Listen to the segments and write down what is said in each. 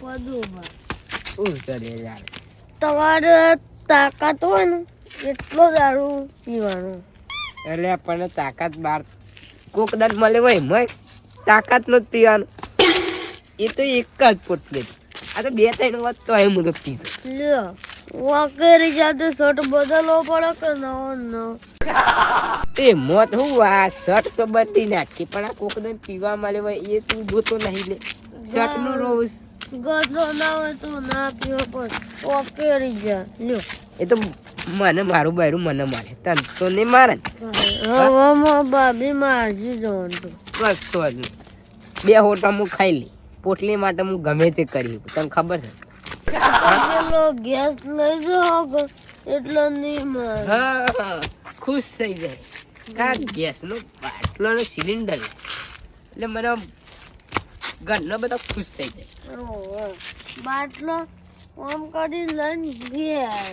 બધું શું કરે યાર? તમારે તાકાત હોય ને એટલો દારૂ પીવાનો. એટલે આપણને તાકાત બાર કોક દાડ મળે હોય મય તાકાત નો જ પીવાનું. એ તો એક જ પોટલી. આ તો 2-3 વાત તો હું તો પીશ. લ્યો વાકેરી જાતે શર્ટ બદલવો પડે કે ન એ મોત હું આ શર્ટ તો બદલી નાખી પણ આ કોક દાડ પીવા મળે હોય એ તું જોતો નહીં લે. શર્ટ નું રોજ ગધો ના હોય તો ના પીવો પણ વાકેરી જા. લ્યો એ તો મને મારું બાયરું મને મારે તને તો નહીં મારે ને. હવે ભાભી મારજી જવાનું બસ તો જ 2 હોટા હું ખાઈ લી પોટલી માટે હું ગમે તે કરી તને ખબર છે. પેલો ગેસ લઈ જાઓ એટલે નહીં મારે. હા ખુશ થઈ જાય કા ગેસનો બાટલો ને સિલિન્ડર એટલે મને ઘરનો બધા ખુશ થઈ જાય. બાટલો આમ કરી લઈને ગયા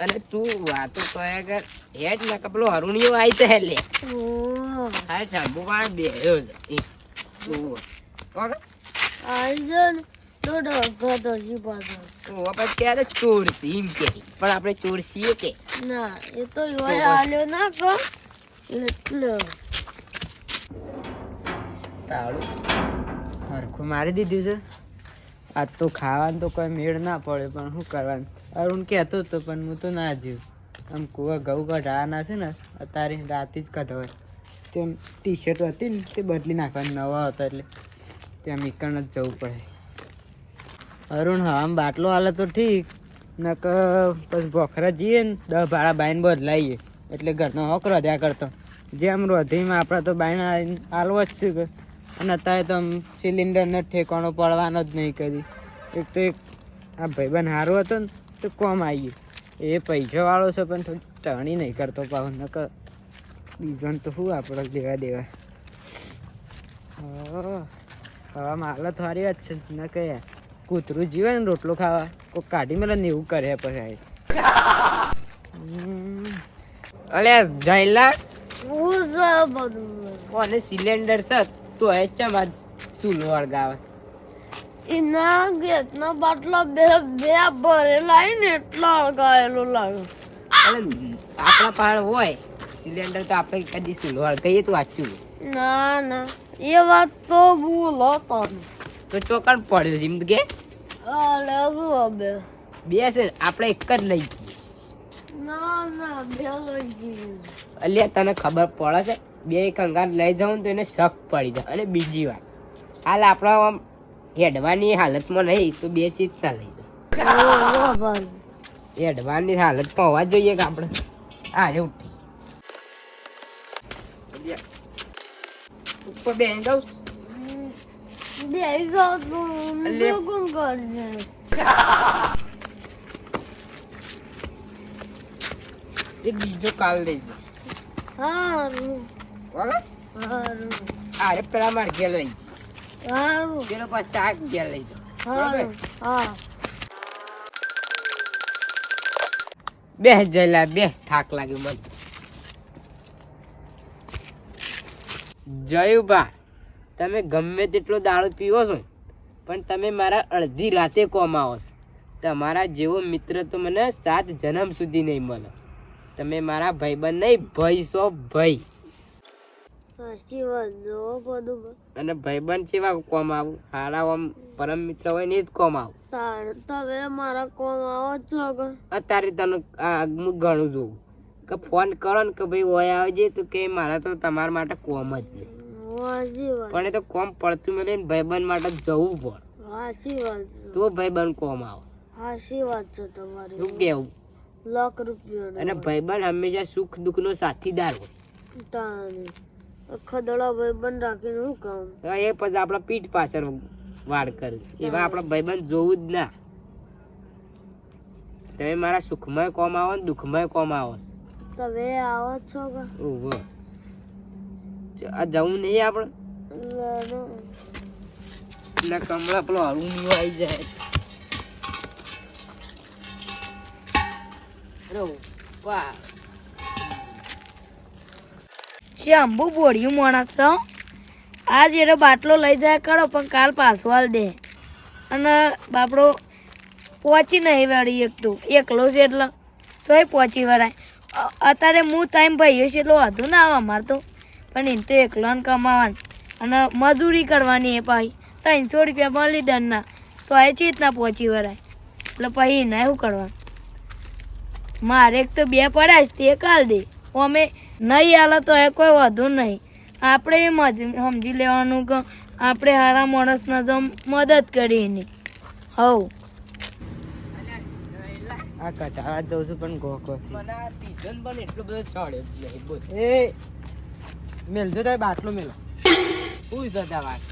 અને તું વાતો કયા કર હેડ ના કપલો હરુણિયો આવી તો હે લે હા સાબુ કાળ બેહ્યો છે આવી જાય ને તો ડગત હજી પાછો આપણે ક્યારે ચોર છે એમ કે પણ આપણે ચોર છીએ કે ના એ તો યોય હાલ્યો ના કર એટલે તાળું હરખું મારી દીધું છે. આજ તો ખાવાનું તો કોઈ મેળ ના પડે પણ શું કરવાનું. અરુણ કહેતો હતો પણ હું તો ના જીવ. આમ કુવા ઘઉં કઢાવાના છે ને અત્યારે રાતે જ કઢાવાય. તેમ ટી શર્ટ હતી ને તે બદલી નાખવાની નવા હતા એટલે ત્યાં મીકણ જ જવું પડે. અરુણ હા આમ બાટલો હાલે તો ઠીક નક પછી ભોખરા જઈએ ને 10 ભાડા બાઈને બદલાઈએ એટલે ઘરનો હોક રોધ્યા કરતો જેમ રોધીમાં આપણે તો બાઈને હાલવો જ છે. અને અત્યારે તો આમ સિલિન્ડરનો ઠેકાણો પડવાનો જ નહીં કરી. એક તો એક આ ભાઈબંધ સારો હતો ને તો કોમ આવી ગયું એ પૈસાવાળો છે પણ થોડી ટણી નહીં કરતો પાવ નકર બીજોને તો શું આપણે દેવા દેવા. હવામાં હાલત સારી વાત છે ન કે કૂતરું જીવે ને રોટલો ખાવા કોઈ કાઢી મેલે ને એવું કરે પછી. અલે જયલા હું છે બધું કોને સિલિન્ડર છે તો એ ચમ સુલો વળગાવે એના ગેસના બાટલા બે ભરેલા ને એટલા અળગાયેલો લાગે. અને આપણા પાસે હોય સિલિન્ડર તો આપણે કદી સુલો વળગાઈએ તો વાંચું ના ના એ વાત તો ભૂલો તમે તો ચોકડ પડ્યો છે એમ કે અરે બે બે છે આપણે એક જ લઈ જઈએ. ના ના બે લઈ ગઈ. અલ્યા તને ખબર પડે છે 2 કંગાર લઈ જાઉં તો એને શક પડી જાય. અને બીજી વાત હાલ આપણા આમ હેડવાની હાલતમાં નહીં તો 2 ચીજ ના લઈ જાઉં. હેડવાની હાલતમાં હોવા જોઈએ કે આપણે આ રે ઉઠી ઉપર બેસી જાઉં એ બીજો કાલ લઈ જાઉં. અરે પેલા મારે ઘેર લઈ જાય પેલો પાછા શાક ઘેર લઈ જાઉં. બે જયલા બે થાક લાગ્યો મને. જયુબા તમે ગમે તેટલો દારૂ પીવો છો પણ તમે મારા અડધી રાતે કોમ આવો છો. તમારા જેવો મિત્ર તો મને 7 જન્મ સુધી નહીં મળે. તમે મારા ભાઈબંધ નહીં ભાઈ છો ભાઈ. અને ભાઈબંધ કેવા કોમ આવું હારા આમ પરમ મિત્ર હોય ને જ કોમ આવું. તમે મારા કોમ આવો છો અત્યારે તને હું ઘણું જોઉં કે ફોન કરો ને કે ભાઈ ઓય આવજે તો કે મારા તો તમારા માટે કોમ જ નહીં. પણ એ તો કોમ પડતું મળે ને ભાઈબંધ માટે જવું પડે તો ભાઈબંધ કોમ આવે. હાચી વાત છે તમારી. શું કેવું? ₹1,00,000 અને ભાઈબંધ હંમેશા સુખ દુઃખ નો સાથીદાર હોય. ખદડા ભાઈબંધ રાખીને શું કામ? એ પછી આપણા પીઠ પાછળ વાડ કરે એવા આપણા ભાઈબંધ જોવું જ ના. તમે મારા સુખમય કોમ આવો ને દુઃખમય કોમ આવો. તમે આવો છો કે ઓહો આ જવું નહીં આપણે એટલે કમળા પેલો હરુણિયો આવી જાય. શંભુ બોડિયું માણસ છો. આજ એનો બાટલો લઈ જાય કરો પણ કાલ પાછો હાલ દે. અને બાપડો પહોંચી નહીં વળી એક તો એકલો છે એટલે સોય પહોંચી વળાય અત્યારે હું ટાઈમ ભાઈઓ છે એટલો વધુ ના આવે અમારે તો પણ એમ તો એકલો ને કમાવાનું અને મજૂરી કરવાની એ પાછી 300 રૂપિયા મળી દરના તો એ ચીતના પહોંચી વળાય એટલે પછી ના એવું કરવાનું મારે એક તો 2 પડ્યા છે તે કાલ દે અમે નહીં હાલે તો એ કોઈ વધુ નહીં આપણે એમ સમજી લેવાનું કે આપણે સારા માણસને જો મદદ કરી એની હવ આ કટાળા જઉં છું પણ ગોકો મને આ પીધો ને પણ એટલો બધો ચડ્યો નહીં બોલ એ મેલજો તો બાટલો મેલો શું છે તમારે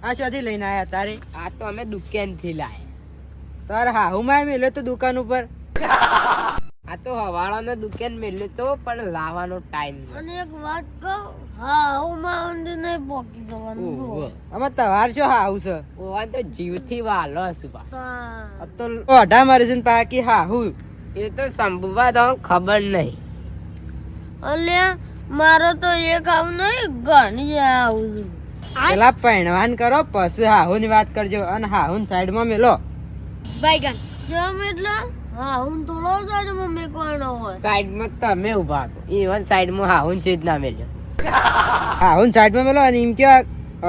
આ શોથી લઈને આયા તારે આ તો અમે દુકાનથી લાયા તારે હાહુ માં મેલ્યો તો દુકાન ઉપર આ તો હવાળાનો દુકાન મેલ્યો તો પણ લાવવાનો ટાઈમ અને એક વાત કહું હા હું માં નહીં પોકી જવાનું ઓહો આમાં તવાર શું હાહુ છે ઓવા તો જીવથી વાલો છે બા આ તો ઓઢા મારે છે ને પાકી હાહુ એ તો સંભવા તો ખબર નહીં અલ્યા મારો તો એક આવું નહીં ઘણી આવું પેલા પહેણવાન કરો પછી હાહુ ની વાત કરજો અને હાહુ સાઈડ માં મેલો બાઈગન જમ એટલે હા હું થોડો સાઈડમાં મેકવાનો હોય સાઈડમાં તમે ઉભા છો ઇવન સાઈડમાં હાહુન છે જ ના મેલ્યો હાહુ સાઈડ માં મેલો અને એમ કે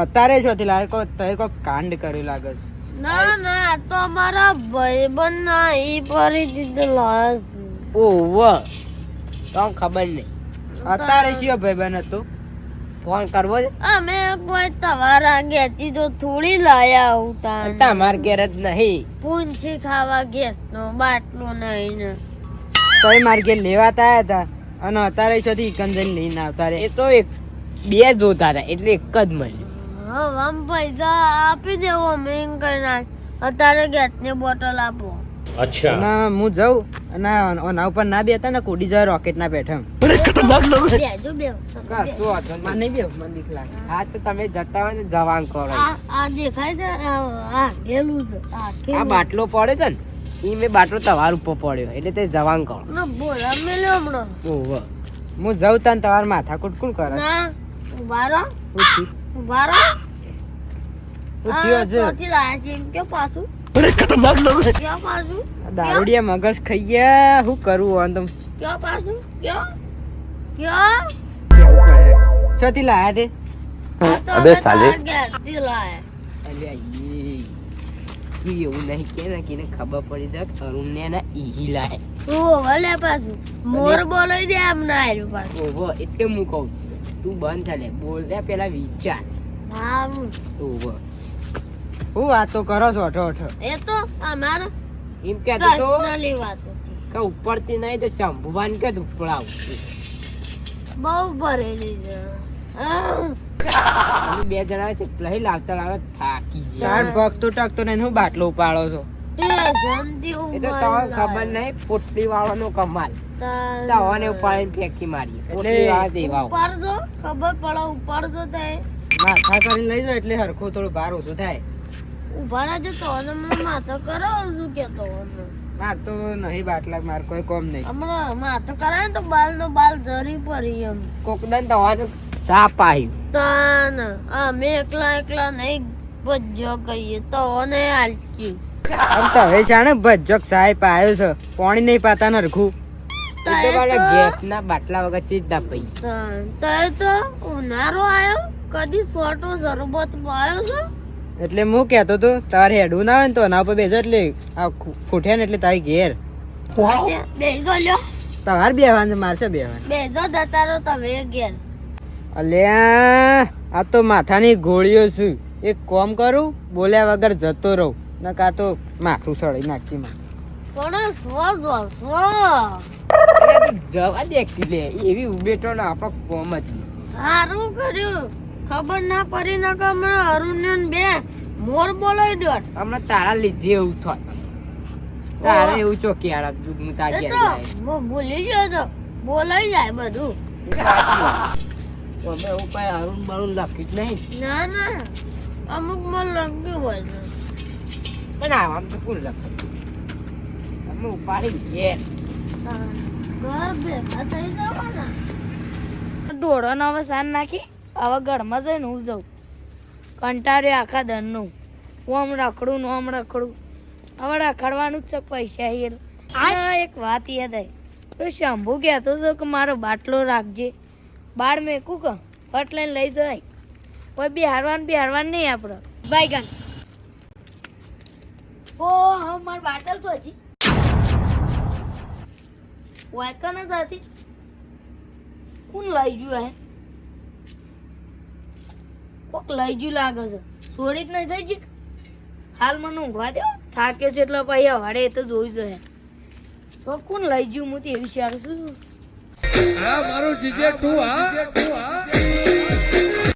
અત્યારે શોથી લાગે કોઈ કાંડ કર્યું લાગે છે. ના ના તો અમારા ભાઈબંધ ના ઈ પરી દીધો લાસ ઓહો તો ખબર નહીં અત્યારે કયો ભાઈબંધ હતો ફોન કરવો છે અમે કોઈ તમારા ઘેરથી તો થોડી લાયા ઉતા તમાર ઘેર જ નહીં પૂંછી ખાવા ગેસ નો બાટલો નહીં ને તો એ મારે ઘેર લેવાતા આવ્યા હતા અને અત્યારે શોથી કંજન લઈને આવતા રે એ તો એક 2 જોતા હતા એટલે એક જ મળ્યું હવે આમ પૈસા આપી દેવો અમે એમ કઈ નાખ અત્યારે ગેસ ની બોટલ આપો અને હું જાઉં અને ઓના ઉપર ના બેતા ને કુડી જાય રોકેટ ના બેઠા બેજો બે કશું વાંધો મને નહીં. નહીં બે મને દીક લાગે હા તો તમે જતા હોય ને જવાન કરો આ દેખાય છે આ ગેલું છે આ આ કેલું બાટલો પડે છે ને ઈ મેં બાટલો તમાર ઉપર પડ્યો એટલે તે જવાન કરો ના બોલા મેલ્યો હમણાં ઓહો હું જાઉં તાન તમાર માથા કુટકુલ કરે ના ઉભા રહો ઉઠી ઉભા રહો ઉઠી હજુ ચોથી લાયા છે એમ કે પાછું ક્યાં પાછું દારૂડિયા મગજ ખાઈ ગયા શું કરવું આમ તો ક્યાં પાછું ક્યાં શોથી લાયા તે અબે સાલે ઘેરથી લાયા અલ્યા ઈ એવું નહીં કે ને કે ખબર પડી જાય કે અરુણને ના ઈ લાય ઓ ભલે પાછું મોર બોલાઈ દે એમ ના આવ્યું પાછું ઓહો એટલે હું કહું છું તું બંધ થા લે બોલ દે પેલા વિચાર હા ઓહો હું વાતો કરો છો અઠો એ તો અમારો એમ કહેતો તો પર્સનલી વાત હતી કે ઉપરથી નહીં તો શંભુવાન કે ઉપડાવ બહુ ભરેલી છે અમે 2 જણા છે પ્લહી લાવતા લાવતા થાકી ગયા તાર પગ તો ટકતો નહીં હું બાટલો ઉપાડો છો જંતી એ તો તમને ખબર નહીં પોટલી વાળાનો કમાલ તવાને ઉપાડીને ફેંકી મારી પોટલી વાળા દેવા ઉપાડજો ખબર પડે ઉપાડજો તે માથા કરીને લઈ જાઓ એટલે હરખું થોડું ભાર ઓછું થાય ઉભા રહેજો તો મને માથા કરાવો શું કેતો માર તો નહીં બાટલા માર કોઈ કોમ નહીં હમણાં માથા કરાવે ને તો બાલ નો બાલ જરી પડી એમ કોકદન તવાનું સાપ આવ્યું તાન અમે એકલા નહીં ભજ્યો કહીએ તો ને હાલચી આમ તો હવે જાણે ભજ્જક સાહેબ આવ્યો છે પાણી નહીં પાતા ને હરખું એટલે મારા ગેસના બાટલા વગર ચીજ ના પઈ તે તો ઉનાળો આવ્યો કદી છોટો શરબત પાયો છે એટલે હું કહેતો તો તારે હેડવું ના આવે ને તો એના ઉપર બેસો એટલે આ ફૂટ્યા ને એટલે તારી ઘેર બેસો લ્યો તમારે બેવાનું છે મારશે બેવાનું બેસો જતા રહો તમે ઘેર અલ્યા આ તો માથાની ગોળીઓ છું એક કોમ કરું બોલ્યા વગર જતો રહું ના કા તો માથું સળી નાખતી માં પણ સો જવા દે લે એવી ઉભેટો ને આપણો કોમ જ નહીં. સારું કર્યું ખબર ના પડી ના કે હમણાં અરુણ ને બે મોર બોલાવી દો હમણાં તારા લીધે એવું થાય તારે એવું ચોકી આરા હું તાર એ ઘેર તો જાય હું ભૂલી ગયો તો બોલાઈ જાય બધું એ સાચી વાત. અમે એવું કઈ અરુણ બરુણ લખી જ નહીં ના ના અમુક માં લખ્યું હોય છે પણ આવાનું તો કોણ લખે અમે ઉપાડી ઘેર ઘર ભેગા થઈ જવાના ઢોળાનો હવે સાન નાખી હવે ઘરમાં જઈને હું જાઉં કંટાળ્યો આખા દરનું ઓમ રખડું ને ઓમ રખડું હવે રખડવાનું જ છે પૈસા આ એક વાત યાદ આવી તો શંભુ કહેતો હતો કે મારો બાટલો રાખજે બાર મેકું કે ફટ લઈને લઈ જાય કોઈ બિહારવાનું નહીં આપણે બાયગન ઓ હા માર બાટલ તો હજી વાયકન જ હતી કોણ લઈ ગયું હે કોક લઈ ગયું લાગે છે ચોરી જ નહીં થઈ જી હાલ મને ઊંઘવા દો થાક્યો છે એટલે પછી હવાડે એ તો જોઈ જશે તો કોણ લઈ ગયું હું તો એવી વિચારું છું આ મારું જીજે તું હા